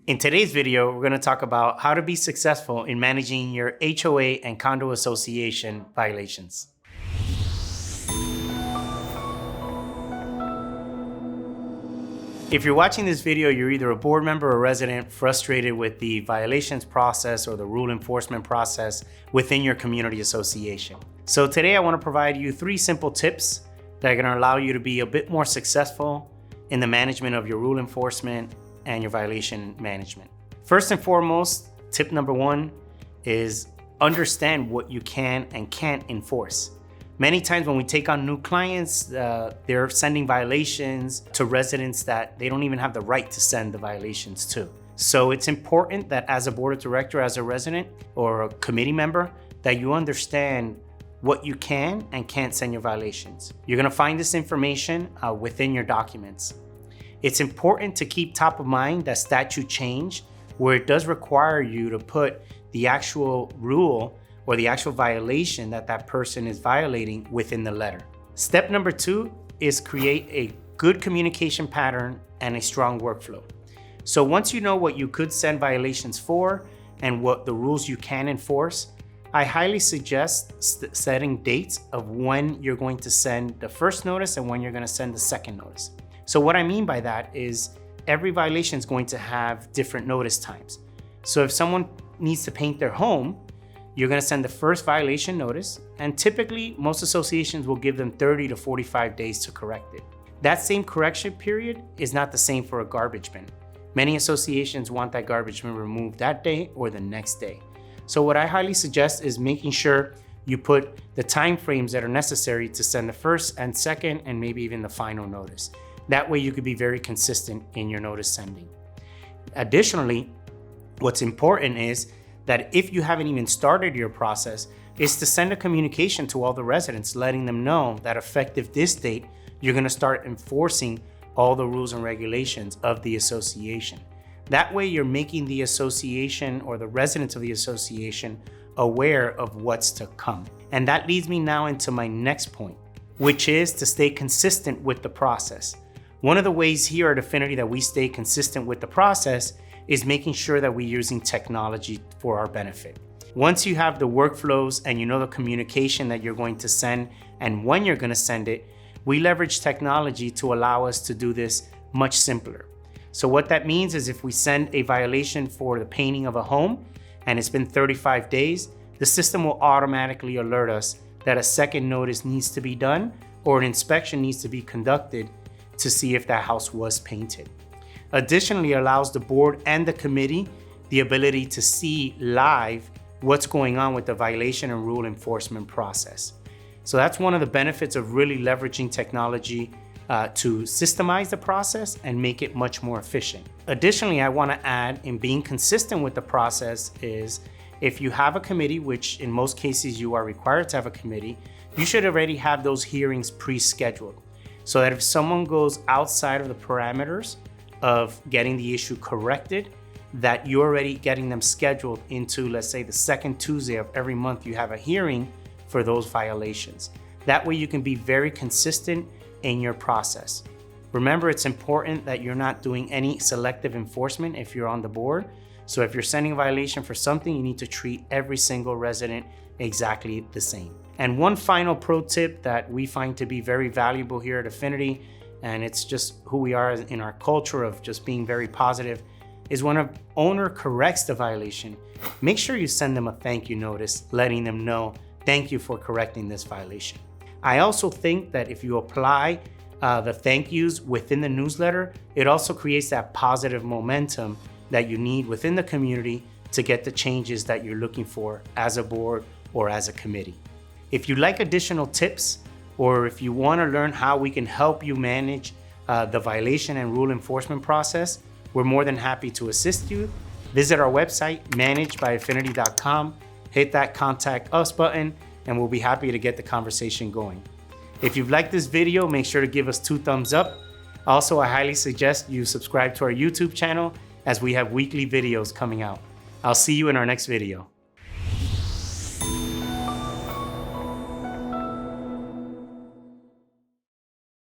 In today's video, we're going to talk about how to be successful in managing your HOA and Condo Association violations. If you're watching this video, you're either a board member or resident frustrated with the violations process or the rule enforcement process within your community association. So today I want to provide you 3 simple tips that are going to allow you to be a bit more successful in the management of your rule enforcement and your violation management. First and foremost, tip number 1 is understand what you can and can't enforce. Many times when we take on new clients, they're sending violations to residents that they don't even have the right to send the violations to. So it's important that as a board of director, as a resident or a committee member, that you understand what you can and can't send your violations. You're gonna find this information within your documents. It's important to keep top of mind that statute change, where it does require you to put the actual rule or the actual violation that person is violating within the letter. Step number 2 is create a good communication pattern and a strong workflow. So once you know what you could send violations for and what the rules you can enforce, I highly suggest setting dates of when you're going to send the first notice and when you're going to send the second notice. So what I mean by that is every violation is going to have different notice times. So if someone needs to paint their home, you're going to send the first violation notice, and typically most associations will give them 30 to 45 days to correct it. That same correction period is not the same for a garbage bin. Many associations want that garbage bin removed that day or the next day. So what I highly suggest is making sure you put the time frames that are necessary to send the first and second and maybe even the final notice. That way you could be very consistent in your notice sending. Additionally, what's important is that if you haven't even started your process, is to send a communication to all the residents letting them know that effective this date, you're gonna start enforcing all the rules and regulations of the association. That way you're making the association or the residents of the association aware of what's to come. And that leads me now into my next point, which is to stay consistent with the process. One of the ways here at Affinity that we stay consistent with the process is making sure that we're using technology for our benefit. Once you have the workflows and you know the communication that you're going to send and when you're going to send it, we leverage technology to allow us to do this much simpler. So what that means is if we send a violation for the painting of a home and it's been 35 days, the system will automatically alert us that a second notice needs to be done or an inspection needs to be conducted to see if that house was painted. Additionally, it allows the board and the committee the ability to see live what's going on with the violation and rule enforcement process. So that's one of the benefits of really leveraging technology to systemize the process and make it much more efficient. Additionally, I want to add, in being consistent with the process, is if you have a committee, which in most cases you are required to have a committee, you should already have those hearings pre-scheduled, so that if someone goes outside of the parameters of getting the issue corrected, that you're already getting them scheduled into, let's say, the second Tuesday of every month you have a hearing for those violations. That way you can be very consistent in your process. Remember, it's important that you're not doing any selective enforcement if you're on the board. So if you're sending a violation for something, you need to treat every single resident exactly the same. And one final pro tip that we find to be very valuable here at Affinity, and it's just who we are in our culture of just being very positive, is when an owner corrects the violation, make sure you send them a thank you notice, letting them know, thank you for correcting this violation. I also think that if you apply the thank yous within the newsletter, it also creates that positive momentum that you need within the community to get the changes that you're looking for as a board or as a committee. If you'd like additional tips, or if you want to learn how we can help you manage the violation and rule enforcement process, we're more than happy to assist you. Visit our website, managedbyaffinity.com, hit that contact us button, and we'll be happy to get the conversation going. If you've liked this video, make sure to give us 2 thumbs up. Also, I highly suggest you subscribe to our YouTube channel as we have weekly videos coming out. I'll see you in our next video.